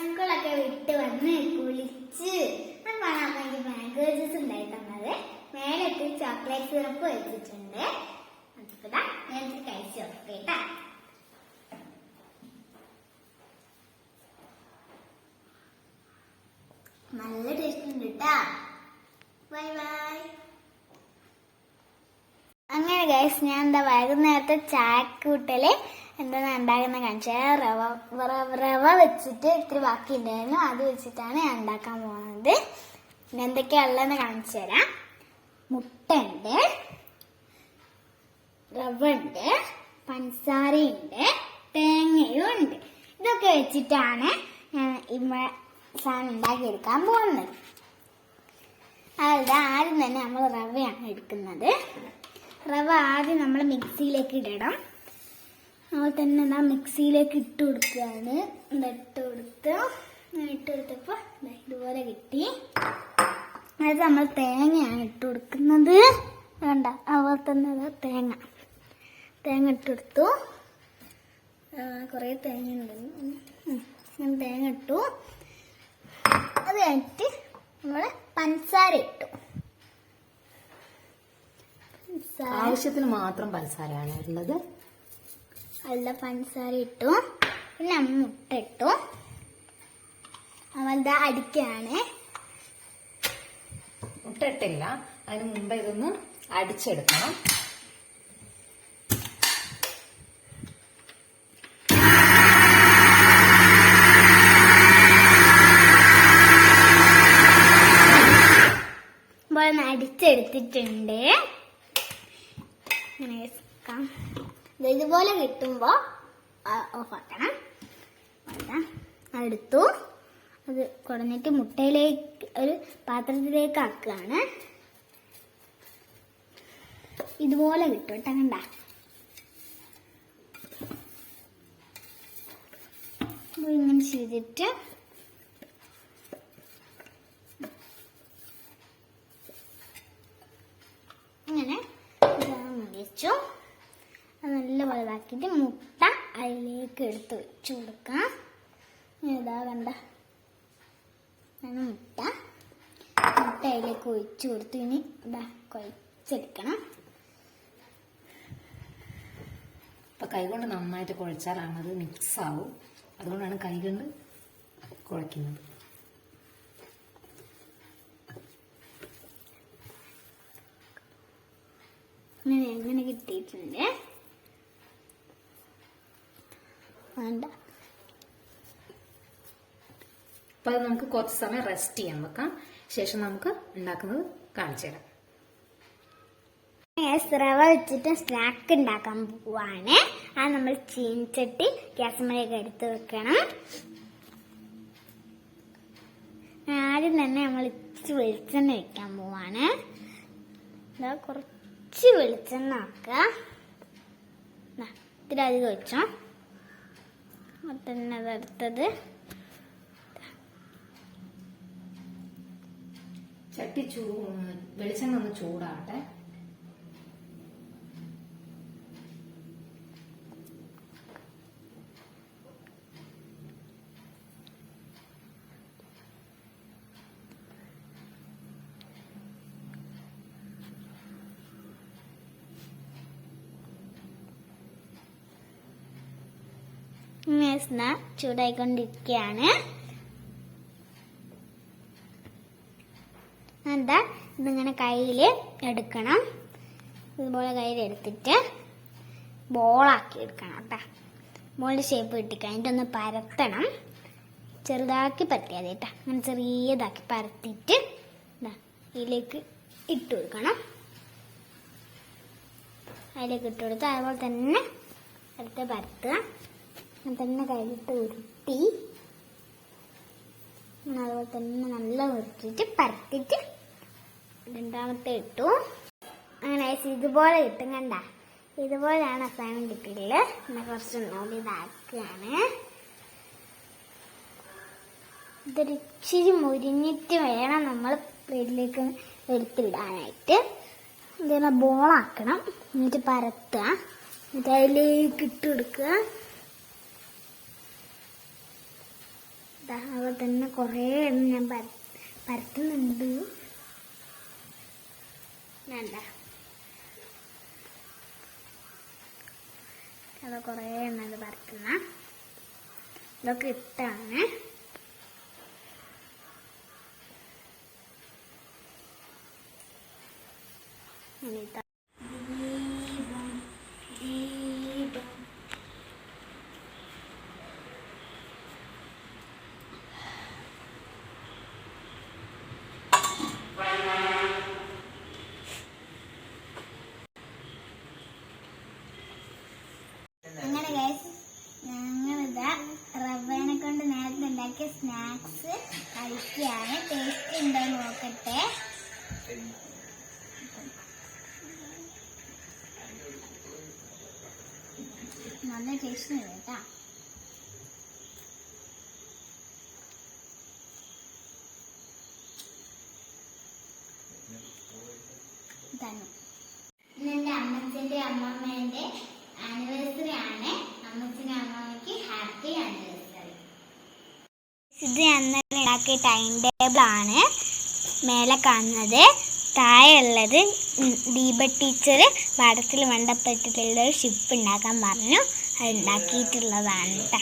സ്കൂളൊക്കെ വിട്ട് വന്ന് കുളിച്ച് അപ്പോഴാണ് എനിക്ക് മാംഗോ ജ്യൂസ് ഉണ്ടായി തന്നത്. മേലത്ത് ചോക്ലേറ്റ് സിറപ്പ് വെച്ചിട്ടുണ്ട്. ഞാൻ കഴിച്ചു നോക്കേട്ടാ. നല്ല ടേസ്റ്റ് ഉണ്ട് കേട്ടാ. Bye bye. അങ്ങനെ ഗൈസ്, ഞാൻ എന്താ വൈകുന്നേരത്തെ ചായക്കൂട്ടല് എന്താണ് ഉണ്ടാക്കുന്ന കാണിച്ചാൽ റവ വെച്ചിട്ട് ഇത്തിരി ബാക്കി ഉണ്ടായിരുന്നു. അത് വെച്ചിട്ടാണ് ഞാൻ ഉണ്ടാക്കാൻ പോകുന്നത്. പിന്നെ എന്തൊക്കെയാ ഉള്ളതെന്ന് കാണിച്ചു തരാം. മുട്ട ഉണ്ട്, റവ ഉണ്ട്, പഞ്ചസാരയുണ്ട്, തേങ്ങയും ഉണ്ട്. ഇതൊക്കെ വെച്ചിട്ടാണ് ഞാൻ സാധനം ഉണ്ടാക്കിയെടുക്കാൻ പോകുന്നത്. അതായത് ആദ്യം തന്നെ നമ്മൾ റവയാണ് എടുക്കുന്നത്. റവ ആദ്യം നമ്മൾ മിക്സിയിലേക്ക് ഇടണം. അതുപോലെ തന്നെ ഞാൻ മിക്സിയിലേക്ക് ഇട്ട് കൊടുക്കുകയാണ്. ഇട്ട് കൊടുത്തപ്പോൾ ഇതുപോലെ കിട്ടി. അത് നമ്മൾ തേങ്ങയാണ് ഇട്ട് കൊടുക്കുന്നത്. വേണ്ട, അതുപോലെ തന്നെ തേങ്ങ ഇട്ട് കൊടുത്തു. കുറേ തേങ്ങ ഉണ്ട്. ഞാൻ തേങ്ങ ഇട്ടു. അത് കഴിഞ്ഞിട്ട് നമ്മൾ പഞ്ചസാര ഇട്ടു. ആവശ്യത്തിന് മാത്രം പഞ്ചസാരയാണ് ഉള്ളത്. അല്ല, പഞ്ചസാര ഇട്ടു. പിന്നെ മുട്ട ഇട്ടു. അവളുടെ അടിക്കാണ്. മുട്ട ഇട്ടില്ല, അതിന് മുമ്പ് ഇതൊന്ന് അടിച്ചെടുക്കണം. അടിച്ചെടുത്തിട്ടുണ്ട്. ഇതുപോലെ കിട്ടുമ്പോ ഓഫാക്കണം. എടുത്തു. അത് കുടഞ്ഞിട്ട് മുട്ടയിലേക്ക് ഒരു പാത്രത്തിലേക്ക് ആക്കുകയാണ്. ഇതുപോലെ കിട്ടും കേട്ടോ. കണ്ട, ഇങ്ങനെ ചെയ്തിട്ട് ഇങ്ങനെ വെച്ചു. അത് നല്ലപോലെ ഇതാക്കിയിട്ട് മുട്ട അതിലേക്ക് എടുത്ത് വെച്ചു കൊടുക്കാം. ഇതാ കണ്ട, മുട്ട അതിലേക്ക് ഒഴിച്ചു കൊടുത്തു. ഇനി ഇതാ കുഴച്ചെടുക്കണം. ഇപ്പൊ കൈകൊണ്ട് നന്നായിട്ട് കുഴച്ചാലാണ് അത് മിക്സ് ആവും. അതുകൊണ്ടാണ് കൈകൊണ്ട് കുഴക്കുന്നത്. അങ്ങനെ കിട്ടിയിട്ടുണ്ട്. അപ്പൊ അത് നമുക്ക് കുറച്ച് സമയം റെസ്റ്റ് ചെയ്യാൻ വെക്കാം. ശേഷം നമുക്ക് ഉണ്ടാക്കുന്നത് കാണിച്ചു തരാം. റവ വെച്ചിട്ട് സ്നാക്ക് ഉണ്ടാക്കാൻ പോവാണ്. അത് നമ്മൾ ചീനിച്ചട്ടി ഗ്യാസുമേലേക്ക് എടുത്ത് വെക്കണം. ആദ്യം തന്നെ നമ്മൾ ഇച്ചിരി വെളിച്ചെണ്ണ വെക്കാൻ പോവാണ്. കുറച്ച് വെളിച്ചെണ്ണ ആക്കുക. ഇത്തിരി അധികം വെച്ചോ. തന്നെ അതെടുത്തത് ചട്ടി വെളിച്ചെണ്ണ ഒന്ന് ചൂടാട്ടെ. ചൂടായിക്കൊണ്ടിരിക്കുകയാണ്. എന്താ ഇതിങ്ങനെ കയ്യിൽ എടുക്കണം. ഇതുപോലെ കയ്യിലെടുത്തിട്ട് ബോളാക്കി എടുക്കണം കേട്ടോ. ബോളിന്റെ ഷേപ്പ് കിട്ടിക്കഴിഞ്ഞിട്ടൊന്ന് പരത്തണം. ചെറുതാക്കി പരത്തിയാൽ കേട്ടോ. അങ്ങനെ ചെറിയതാക്കി പരത്തിയിട്ട് ഇതിലേക്ക് ഇട്ട് കൊടുക്കണം. അതിലേക്ക് ഇട്ട് കൊടുത്ത് അതുപോലെ തന്നെ അടുത്ത് പരത്തുക. തന്നെ കയ്യിലിട്ട് ഉരുട്ടി അതുപോലെ തന്നെ നല്ല ഉരുട്ടിയിട്ട് പരത്തിയിട്ട് രണ്ടാമത്തെ ഇട്ടു. അങ്ങനെ ഇതുപോലെ കിട്ടും. കണ്ട, ഇതുപോലെയാണ് അവസാനം കിട്ടിയില്ല. പിന്നെ കുറച്ചൊന്നുകൂടി ഇതാക്കുകയാണ്. ഇതൊരു ഇച്ചിരി മുരിഞ്ഞിട്ട് വേണം നമ്മൾ പ്ലേറ്റിലേക്ക് എടുത്തിടാനായിട്ട്. ഇങ്ങനെ ബോളാക്കണം. എന്നിട്ട് പരത്തുക. എന്നിട്ട് അതിലേക്ക് ഇട്ട് കൊടുക്കുക. അതുപോലെ തന്നെ കുറേ ഞാൻ പരത്തുന്നുണ്ട്. വേണ്ട, അത് കുറേ എണ്ണത് പരത്തുന്ന ഇതൊക്കെ ഇട്ടാണ്. അങ്ങനെ ഗൈസ്, ഞങ്ങളിതാ റവേനെ കൊണ്ട് നേരത്തെ ഉണ്ടാക്കിയ സ്നാക്സ് കഴിക്കുകയാണ്. ടേസ്റ്റ് ഉണ്ടോ നോക്കട്ടെ. നല്ല ടേസ്റ്റ് ഉണ്ട് കേട്ടോ. തന്നെ എന്റെ അമ്മച്ചന്റെ അമ്മമ്മേന്റെ ആനിവേഴ്സറി ആണ്. അമ്മച്ചന്റെ അമ്മമ്മയ്ക്ക് ഹാപ്പി ആനിവേഴ്സറി. ഇത് ഞാൻ ഉണ്ടാക്കിയ ടൈം ടേബിൾ ആണ് മേലെ കാണുന്നത്. താഴെയുള്ളത് ദീപ ടീച്ചർ പാഠത്തിൽ ബന്ധപ്പെട്ടിട്ടുള്ള ഒരു ഷിപ്പ് ഉണ്ടാക്കാൻ പറഞ്ഞു. അത് ഉണ്ടാക്കിയിട്ടുള്ളതാണ് കേട്ടോ.